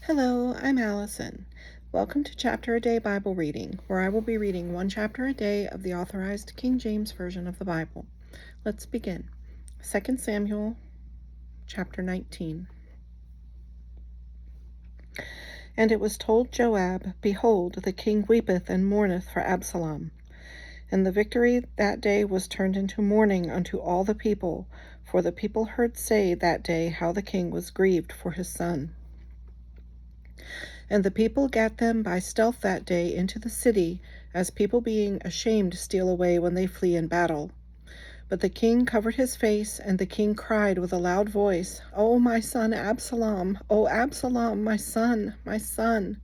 Hello, I'm Allison. Welcome to Chapter a Day Bible Reading, where I will be reading one chapter a day of the Authorized King James Version of the Bible. Let's begin. 2 Samuel, chapter 19. And it was told Joab, Behold, the king weepeth and mourneth for Absalom. And the victory that day was turned into mourning unto all the people, for the people heard say that day how the king was grieved for his son. And the people gat them by stealth that day into the city, as people being ashamed steal away when they flee in battle. But the king covered his face, and the king cried with a loud voice, O my son Absalom, O Absalom, my son, my son.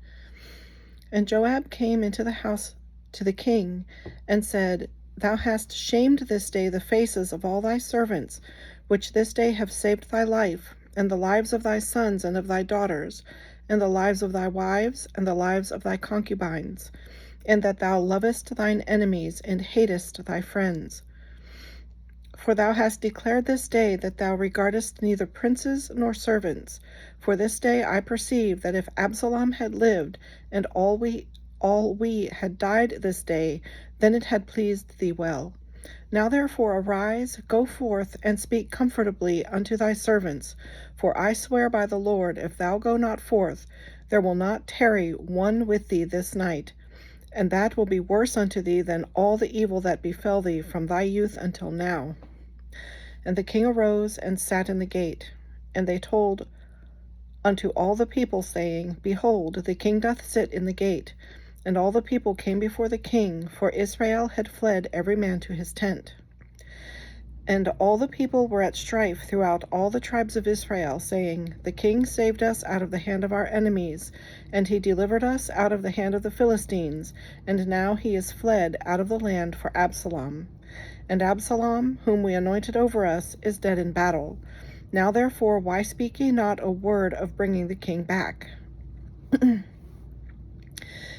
And Joab came into the house to the king, and said, Thou hast shamed this day the faces of all thy servants, which this day have saved thy life, and the lives of thy sons and of thy daughters, and the lives of thy wives, and the lives of thy concubines, and that thou lovest thine enemies, and hatest thy friends. For thou hast declared this day that thou regardest neither princes nor servants. For this day I perceive that if Absalom had lived, and all we had died this day, then it had pleased thee well. Now therefore arise, go forth, and speak comfortably unto thy servants. For I swear by the Lord, if thou go not forth, there will not tarry one with thee this night. And that will be worse unto thee than all the evil that befell thee from thy youth until now. And the king arose and sat in the gate. And they told unto all the people, saying, Behold, the king doth sit in the gate. And all the people came before the king, for Israel had fled every man to his tent. And all the people were at strife throughout all the tribes of Israel, saying, The king saved us out of the hand of our enemies, and he delivered us out of the hand of the Philistines, and now he is fled out of the land for Absalom. And Absalom, whom we anointed over us, is dead in battle. Now therefore why speak ye not a word of bringing the king back?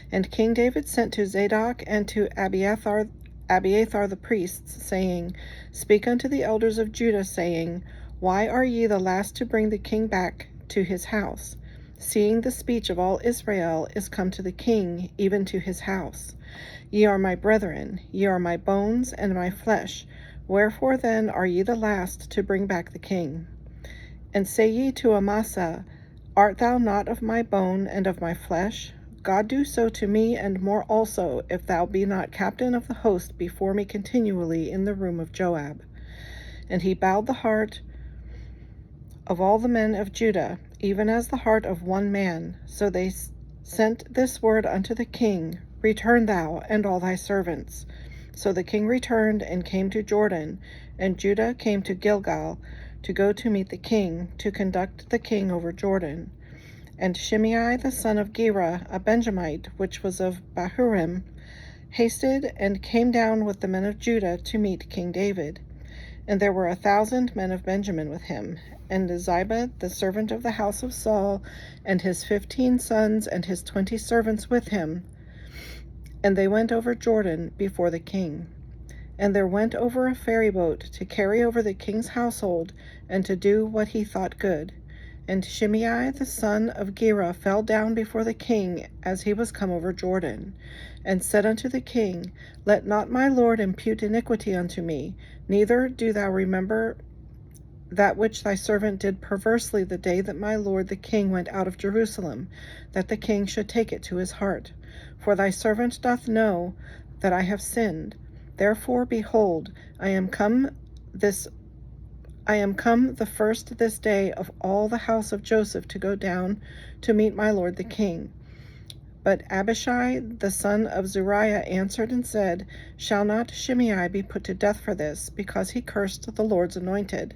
And King David sent to Zadok and to Abiathar the priests, saying, Speak unto the elders of Judah, saying, Why are ye the last to bring the king back to his house, seeing the speech of all Israel is come to the king, even to his house? Ye are my brethren, ye are my bones and my flesh. Wherefore then are ye the last to bring back the king? And say ye to Amasa, Art thou not of my bone and of my flesh? God do so to me, and more also, if thou be not captain of the host before me continually in the room of Joab. And he bowed the heart of all the men of Judah, even as the heart of one man. So they sent this word unto the king, Return thou, and all thy servants. So the king returned, and came to Jordan, and Judah came to Gilgal, to go to meet the king, to conduct the king over Jordan. And Shimei the son of Gera, a Benjamite, which was of Bahurim, hasted and came down with the men of Judah to meet King David. And there were 1,000 men of Benjamin with him, and Ziba the servant of the house of Saul, and his 15 sons and his 20 servants with him. And they went over Jordan before the king. And there went over a ferry boat to carry over the king's household, and to do what he thought good. And Shimei the son of Gera fell down before the king as he was come over Jordan, and said unto the king, Let not my lord impute iniquity unto me, neither do thou remember that which thy servant did perversely the day that my lord the king went out of Jerusalem, that the king should take it to his heart. For thy servant doth know that I have sinned. Therefore, behold, I am come the first this day of all the house of Joseph to go down to meet my lord the king. But Abishai the son of Zeruiah answered and said, Shall not Shimei be put to death for this, because he cursed the Lord's anointed?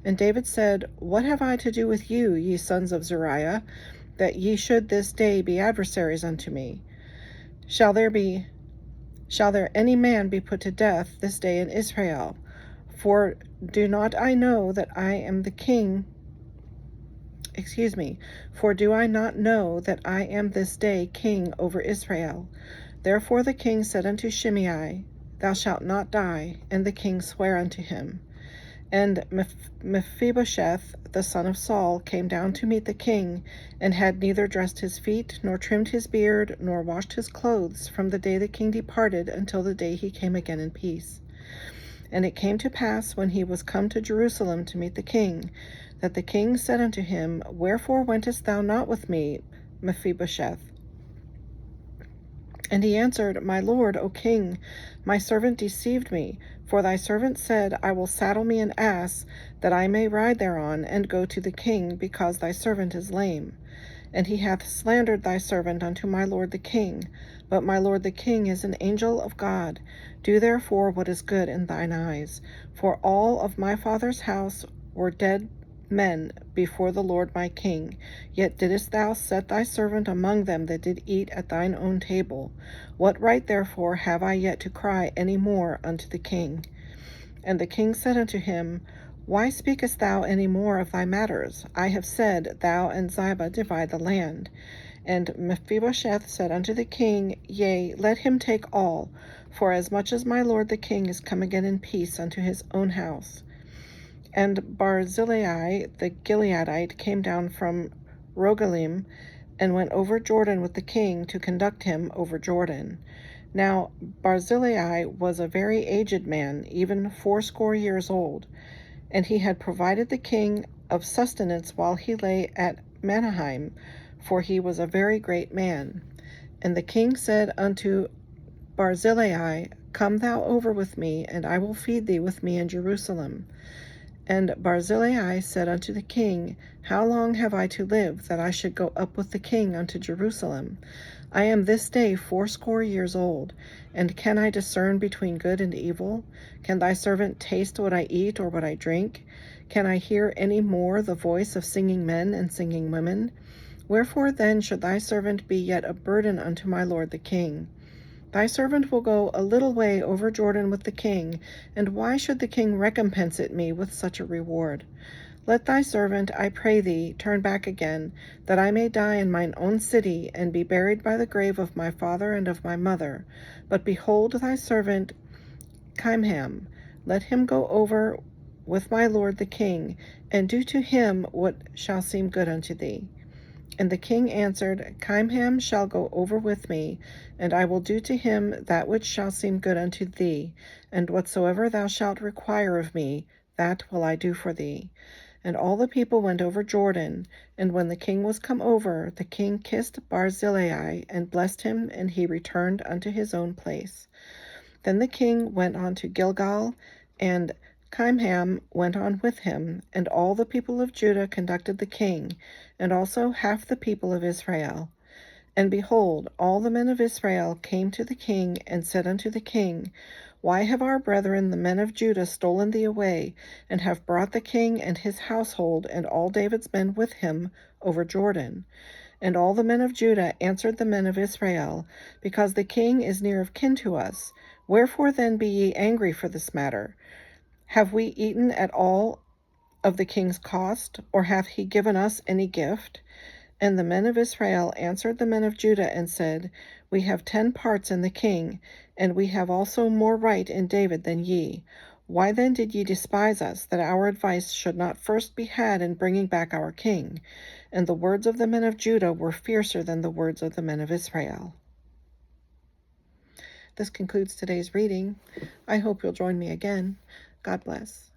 And David said, What have I to do with you, ye sons of Zeruiah, that ye should this day be adversaries unto me? Shall there any man be put to death this day in Israel? For do not I know that I am the king? For do I not know that I am this day king over Israel? Therefore the king said unto Shimei, Thou shalt not die. And the king sware unto him. And Mephibosheth, the son of Saul, came down to meet the king, and had neither dressed his feet, nor trimmed his beard, nor washed his clothes, from the day the king departed until the day he came again in peace. And it came to pass, when he was come to Jerusalem to meet the king, that the king said unto him, Wherefore wentest thou not with me, Mephibosheth? And he answered, My lord, O king, my servant deceived me. For thy servant said, I will saddle me an ass, that I may ride thereon, and go to the king, because thy servant is lame. And he hath slandered thy servant unto my lord the king. But my lord the king is an angel of God. Do therefore what is good in thine eyes. For all of my father's house were dead men before the Lord my king. Yet didst thou set thy servant among them that did eat at thine own table. What right therefore have I yet to cry any more unto the king? And the king said unto him, Why speakest thou any more of thy matters? I have said, Thou and Ziba divide the land. And Mephibosheth said unto the king, Yea, let him take all, for as much as my lord the king is come again in peace unto his own house. And Barzillai the Gileadite came down from Rogelim, and went over Jordan with the king to conduct him over Jordan. Now Barzillai was a very aged man, even 80 years old, and he had provided the king of sustenance while he lay at Mahanaim, for he was a very great man. And the king said unto Barzillai, Come thou over with me, and I will feed thee with me in Jerusalem. And Barzillai said unto the king, How long have I to live, that I should go up with the king unto Jerusalem? I am this day 80 years old, and can I discern between good and evil? Can thy servant taste what I eat or what I drink? Can I hear any more the voice of singing men and singing women? Wherefore then should thy servant be yet a burden unto my lord the king? Thy servant will go a little way over Jordan with the king, and why should the king recompense it me with such a reward? Let thy servant, I pray thee, turn back again, that I may die in mine own city, and be buried by the grave of my father and of my mother. But behold thy servant Chimham, let him go over with my lord the king, and do to him what shall seem good unto thee. And the king answered, Chimham shall go over with me, and I will do to him that which shall seem good unto thee, and whatsoever thou shalt require of me, that will I do for thee. And all the people went over Jordan, and when the king was come over, the king kissed Barzillai, and blessed him, and he returned unto his own place. Then the king went on to Gilgal, and Chimham went on with him, and all the people of Judah conducted the king, and also half the people of Israel. And behold, all the men of Israel came to the king, and said unto the king, Why have our brethren the men of Judah stolen thee away, and have brought the king and his household, and all David's men with him, over Jordan? And all the men of Judah answered the men of Israel, Because the king is near of kin to us. Wherefore then be ye angry for this matter? Have we eaten at all of the king's cost, or hath he given us any gift? And the men of Israel answered the men of Judah, and said, We have 10 parts in the king, and we have also more right in David than ye. Why then did ye despise us, that our advice should not first be had in bringing back our king? And the words of the men of Judah were fiercer than the words of the men of Israel. This concludes today's reading. I hope you'll join me again. God bless.